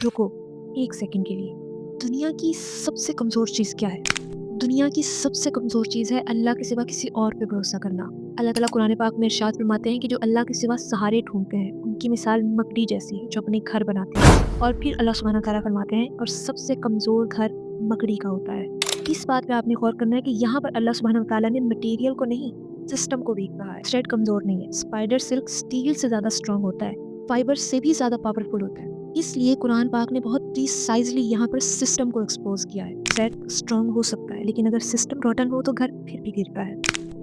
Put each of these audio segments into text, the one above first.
रुको, एक सेकंड के लिए। दुनिया की सबसे कमज़ोर चीज़ क्या है? दुनिया की सबसे कमज़ोर चीज़ है अल्लाह के सिवा किसी और पे भरोसा करना। अल्लाह ताला कुरान पाक में इरशाद फरमाते हैं कि जो अल्लाह के सिवा सहारे ढूँढते हैं, उनकी मिसाल मकड़ी जैसी है जो अपने घर बनाती है। और फिर अल्लाह सुब्हानहू तआला फरमाते हैं और सबसे कमज़ोर घर मकड़ी का होता है। इस बात पे आपने गौर करना है कि यहाँ पर अल्लाह सुब्हानहू तआला ने मटीरियल को नहीं, सिस्टम को वीक कहा है। थ्रेड कमज़ोर नहीं है। स्पाइडर सिल्क स्टील से ज़्यादा स्ट्रॉन्ग होता है, फाइबर से भी ज़्यादा पावरफुल होता है। इसलिए कुरान पाक ने बहुत प्रिसाइजली यहाँ पर सिस्टम को एक्सपोज किया है। थ्रेड स्ट्रॉन्ग हो सकता है लेकिन अगर सिस्टम रॉटन हो तो घर फिर भी गिरता है।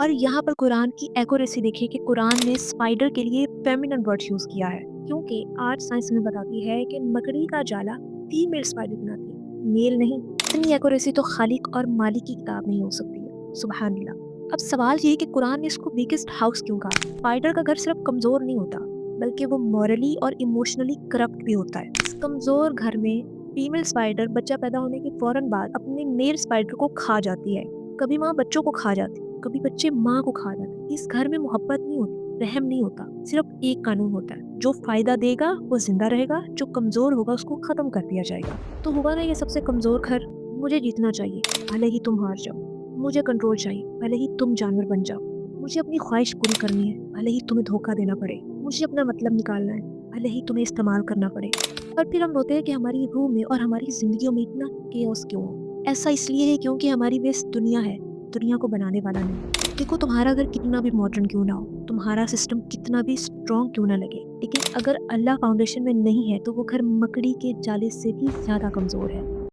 और यहाँ पर कुरान की एक्यूरेसी देखिए कि कुरान ने स्पाइडर के लिए फेमिनिन वर्ड यूज़ किया है, क्योंकि आज साइंस में बताती है कि मकड़ी का जाला फीमेल स्पाइडर बनाती है, मेल नहीं। इतनी एक्यूरेसी तो खालिक और मालिक की किताब नहीं हो सकती है। सुभान अल्लाह। अब सवाल ये है कि कुरान ने इसको बिगेस्ट हाउस क्यों कहा? स्पाइडर का घर सिर्फ कमज़ोर नहीं होता, बल्कि वो मॉरली और इमोशनली करप्ट भी होता है। इस कमज़ोर घर में फीमेल स्पाइडर बच्चा पैदा होने के फ़ौरन बाद अपने मेल स्पाइडर को खा जाती है। कभी माँ बच्चों को खा जाती है, कभी बच्चे माँ को खा जाते हैं। इस घर में मोहब्बत नहीं होती, रहम नहीं होता, सिर्फ एक कानून होता है, जो फ़ायदा देगा वो जिंदा रहेगा, जो कमज़ोर होगा उसको ख़त्म कर दिया जाएगा। तो होगा ना ये सबसे कमज़ोर घर। मुझे जीतना चाहिए, भले ही तुम हार जाओ। मुझे कंट्रोल चाहिए, भले ही तुम जानवर बन जाओ। मुझे अपनी ख्वाहिश पूरी करनी है, भले ही तुम्हें धोखा देना पड़े। मुझे अपना मतलब निकालना है, भले ही तुम्हें इस्तेमाल करना पड़े। और फिर हम रोते हैं कि हमारी रूह में और हमारी ज़िंदगियों में इतना केओस क्यों हो? ऐसा इसलिए है क्योंकि हमारी बेस दुनिया है, दुनिया को बनाने वाला नहीं। देखो, तुम्हारा घर कितना भी मॉडर्न क्यों ना हो, तुम्हारा सिस्टम कितना भी स्ट्रॉन्ग क्यों ना लगे, लेकिन अगर अल्लाह फाउंडेशन में नहीं है तो वो घर मकड़ी के जाले से भी ज़्यादा कमज़ोर है।